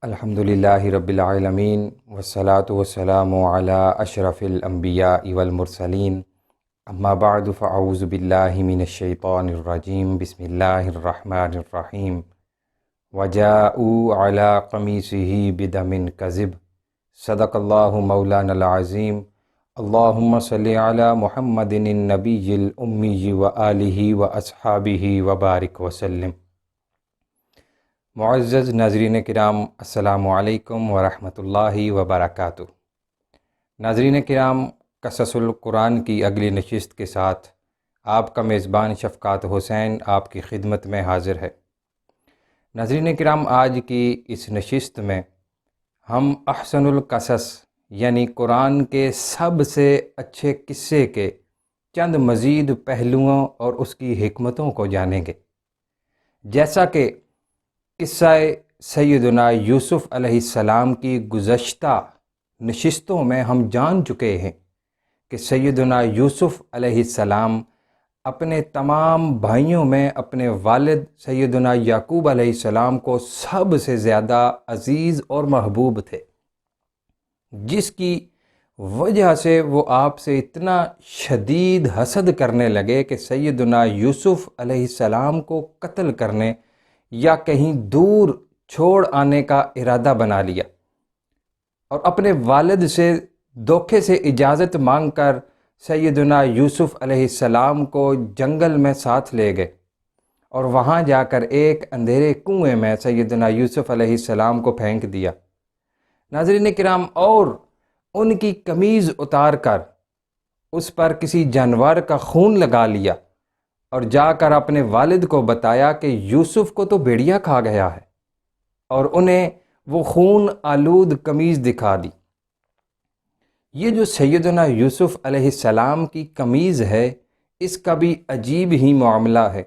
الحمدللہ رب العالمین والصلاة والسلام علی اشرف الانبیاء والمرسلین اما بعد فاعوذ باللہ من الشیطان الرجیم بسم اللہ الرحمن الرحیم وجاءوا علی قمیصہ بدم کذب صدق اللہ مولانا العظیم اللہم صلی علی محمد النبی الامی وآلہ واصحابہ وبارک وسلم۔ معزز ناظرین کرام، السلام علیکم ورحمۃ اللہ وبرکاتہ۔ ناظرین کرام، قصص القرآن کی اگلی نشست کے ساتھ آپ کا میزبان شفقات حسین آپ کی خدمت میں حاضر ہے۔ ناظرین کرام، آج کی اس نشست میں ہم احسن القصص یعنی قرآن کے سب سے اچھے قصے کے چند مزید پہلوؤں اور اس کی حکمتوں کو جانیں گے۔ جیسا کہ قصہ سیدنا یوسف علیہ السلام کی گزشتہ نشستوں میں ہم جان چکے ہیں کہ سیدنا یوسف علیہ السلام اپنے تمام بھائیوں میں اپنے والد سیدنا یعقوب علیہ السلام کو سب سے زیادہ عزیز اور محبوب تھے، جس کی وجہ سے وہ آپ سے اتنا شدید حسد کرنے لگے کہ سیدنا یوسف علیہ السلام کو قتل کرنے یا کہیں دور چھوڑ آنے کا ارادہ بنا لیا، اور اپنے والد سے دھوکے سے اجازت مانگ کر سیدنا یوسف علیہ السلام کو جنگل میں ساتھ لے گئے، اور وہاں جا کر ایک اندھیرے کنویں میں سیدنا یوسف علیہ السلام کو پھینک دیا۔ ناظرین کرام، اور ان کی قمیض اتار کر اس پر کسی جانور کا خون لگا لیا اور جا کر اپنے والد کو بتایا کہ یوسف کو تو بھیڑیا کھا گیا ہے، اور انہیں وہ خون آلود قمیض دکھا دی۔ یہ جو سیدنا یوسف علیہ السلام کی قمیض ہے، اس کا بھی عجیب ہی معاملہ ہے۔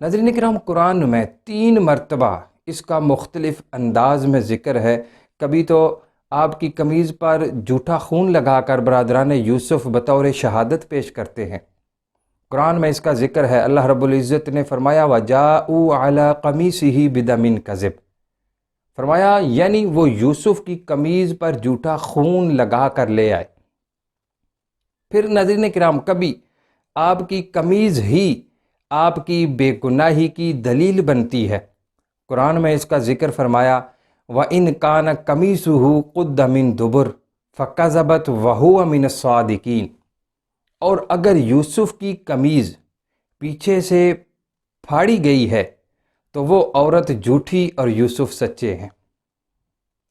ناظرین کرام، قرآن میں 3 مرتبہ اس کا مختلف انداز میں ذکر ہے۔ کبھی تو آپ کی قمیض پر جھوٹا خون لگا کر برادران یوسف بطور شہادت پیش کرتے ہیں۔ قرآن میں اس کا ذکر ہے، اللہ رب العزت نے فرمایا وَجَاءُوا عَلَىٰ قَمِيصِهِ بِدَمٍ كَذِبٍ، فرمایا یعنی وہ یوسف کی قمیض پر جھوٹا خون لگا کر لے آئے۔ پھر ناظرین کرام، کبھی آپ کی قمیض ہی آپ کی بے گناہی کی دلیل بنتی ہے۔ قرآن میں اس کا ذکر فرمایا وَإِنْ كَانَ قَمِيصُهُ قُدَّ مِن دُبُرٍ فَكَذَبَتْ وَهُوَ مِنَ الصَّادِقِينَ، اور اگر یوسف کی قمیض پیچھے سے پھاڑی گئی ہے تو وہ عورت جھوٹی اور یوسف سچے ہیں۔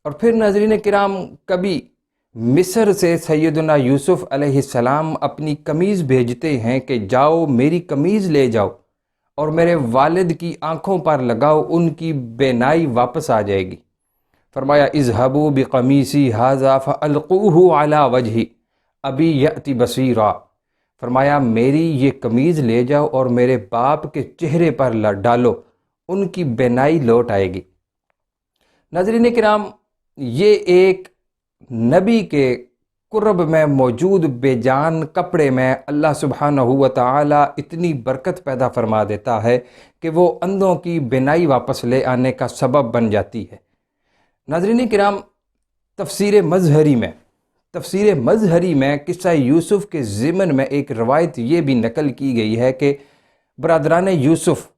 اور پھر ناظرین کرام، کبھی مصر سے سیدنا یوسف علیہ السلام اپنی قمیض بھیجتے ہیں کہ جاؤ میری قمیض لے جاؤ اور میرے والد کی آنکھوں پر لگاؤ، ان کی بینائی واپس آ جائے گی۔ فرمایا اذهبوا بقمیصی ھذا فالقوہ علی وجہی ابی یأتی بصیرا، فرمایا میری یہ قمیض لے جاؤ اور میرے باپ کے چہرے پر ڈالو، ان کی بینائی لوٹ آئے گی۔ ناظرین کرام، یہ ایک نبی کے قرب میں موجود بے جان کپڑے میں اللہ سبحانہ و تعالی اتنی برکت پیدا فرما دیتا ہے کہ وہ اندھوں کی بینائی واپس لے آنے کا سبب بن جاتی ہے۔ ناظرین کرام، تفسیر مظہری میں قصہ یوسف کے ضمن میں ایک روایت یہ بھی نقل کی گئی ہے کہ برادران یوسف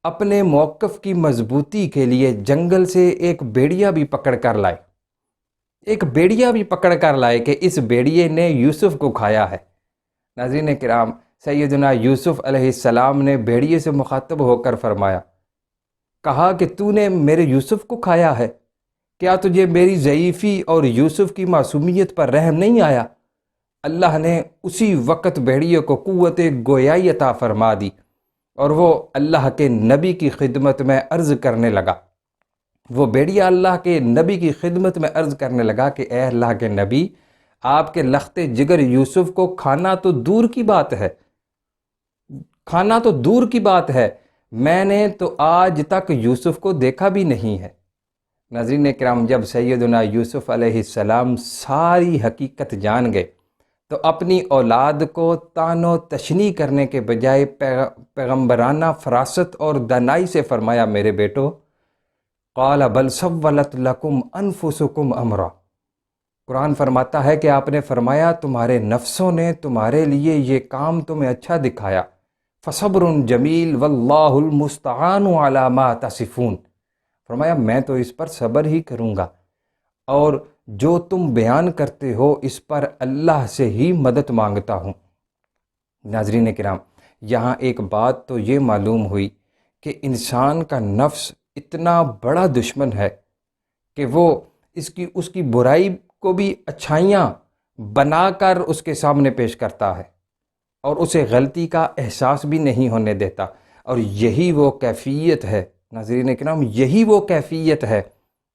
اپنے موقف کی مضبوطی کے لیے جنگل سے ایک بھیڑیا بھی پکڑ کر لائے کہ اس بھیڑیے نے یوسف کو کھایا ہے۔ ناظرین کرام، سیدنا یوسف علیہ السلام نے بھیڑیے سے مخاطب ہو کر فرمایا، کہا کہ تو نے میرے یوسف کو کھایا ہے، کیا تجھے میری ضعیفی اور یوسف کی معصومیت پر رحم نہیں آیا؟ اللہ نے اسی وقت بھیڑیے کو قوت گویائی عطا فرما دی، اور وہ اللہ کے نبی کی خدمت میں عرض کرنے لگا۔ وہ بھیڑیا اللہ کے نبی کی خدمت میں عرض کرنے لگا کہ اے اللہ کے نبی، آپ کے لخت جگر یوسف کو کھانا تو دور کی بات ہے، میں نے تو آج تک یوسف کو دیکھا بھی نہیں ہے۔ ناظرین کرام، جب سیدنا یوسف علیہ السلام ساری حقیقت جان گئے تو اپنی اولاد کو طعن و تشنیع کرنے کے بجائے پیغمبرانہ فراست اور دانائی سے فرمایا، میرے بیٹو قال بل سولت لکم انفسکم امرا۔ قرآن فرماتا ہے کہ آپ نے فرمایا تمہارے نفسوں نے تمہارے لیے یہ کام تمہیں اچھا دکھایا، فصبر جمیل واللہ المستعان علی ما تصفون۔ فرمایا میں تو اس پر صبر ہی کروں گا، اور جو تم بیان کرتے ہو اس پر اللہ سے ہی مدد مانگتا ہوں۔ ناظرین کرام، یہاں ایک بات تو یہ معلوم ہوئی کہ انسان کا نفس اتنا بڑا دشمن ہے کہ وہ اس کی برائی کو بھی اچھائیاں بنا کر اس کے سامنے پیش کرتا ہے، اور اسے غلطی کا احساس بھی نہیں ہونے دیتا۔ اور یہی وہ کیفیت ہے ناظرین کرام، یہی وہ کیفیت ہے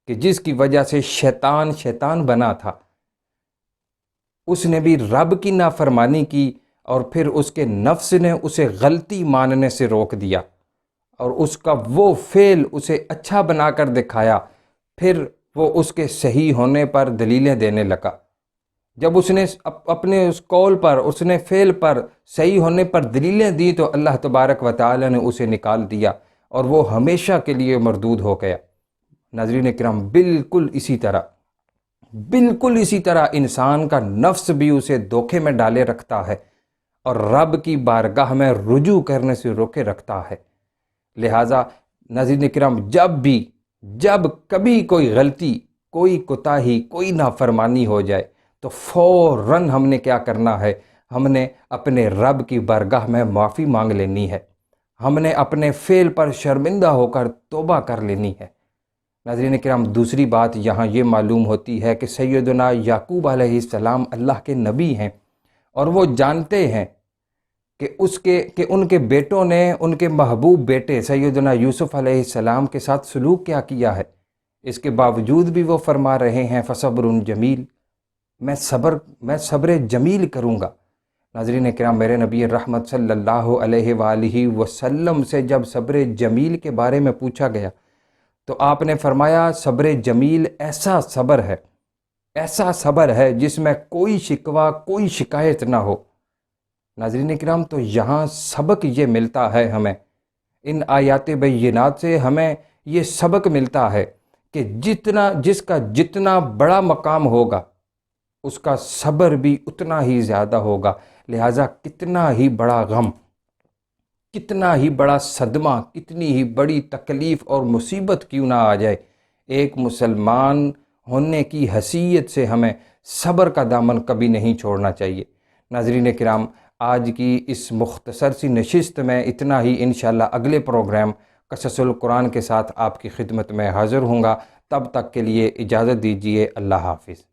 کہ جس کی وجہ سے شیطان بنا تھا۔ اس نے بھی رب کی نافرمانی کی، اور پھر اس کے نفس نے اسے غلطی ماننے سے روک دیا، اور اس کا وہ فعل اسے اچھا بنا کر دکھایا۔ پھر وہ اس کے صحیح ہونے پر دلیلیں دینے لگا۔ جب اس نے اپنے اس قول پر، اس نے فعل پر صحیح ہونے پر دلیلیں دی، تو اللہ تبارک و تعالی نے اسے نکال دیا، اور وہ ہمیشہ کے لیے مردود ہو گیا۔ ناظرین کرام، بالکل اسی طرح انسان کا نفس بھی اسے دھوکے میں ڈالے رکھتا ہے، اور رب کی بارگاہ میں رجوع کرنے سے روکے رکھتا ہے۔ لہٰذا ناظرین کرام، جب کبھی کوئی غلطی، کوئی کوتاہی، کوئی نافرمانی ہو جائے، تو فوراً ہم نے کیا کرنا ہے؟ ہم نے اپنے رب کی بارگاہ میں معافی مانگ لینی ہے، ہم نے اپنے فعل پر شرمندہ ہو کر توبہ کر لینی ہے۔ ناظرین کرام، دوسری بات یہاں یہ معلوم ہوتی ہے کہ سیدنا یعقوب علیہ السلام اللہ کے نبی ہیں، اور وہ جانتے ہیں کہ ان کے بیٹوں نے ان کے محبوب بیٹے سیدنا یوسف علیہ السلام کے ساتھ سلوک کیا ہے۔ اس کے باوجود بھی وہ فرما رہے ہیں فصبر جمیل، میں صبر جمیل کروں گا۔ ناظرین کرام، میرے نبی رحمت صلی اللہ علیہ وآلہ وسلم سے جب صبر جمیل کے بارے میں پوچھا گیا تو آپ نے فرمایا صبر جمیل ایسا صبر ہے جس میں کوئی شکوہ، کوئی شکایت نہ ہو۔ ناظرین کرام، تو یہاں سبق یہ ملتا ہے ہمیں، ان آیات بینات سے ہمیں یہ سبق ملتا ہے کہ جس کا جتنا بڑا مقام ہوگا اس کا صبر بھی اتنا ہی زیادہ ہوگا۔ لہٰذا کتنا ہی بڑا غم، کتنا ہی بڑا صدمہ، کتنی ہی بڑی تکلیف اور مصیبت کیوں نہ آ جائے، ایک مسلمان ہونے کی حیثیت سے ہمیں صبر کا دامن کبھی نہیں چھوڑنا چاہیے۔ ناظرین کرام، آج کی اس مختصر سی نشست میں اتنا ہی۔ انشاءاللہ اگلے پروگرام قصص القرآن کے ساتھ آپ کی خدمت میں حاضر ہوں گا۔ تب تک کے لیے اجازت دیجیے، اللہ حافظ۔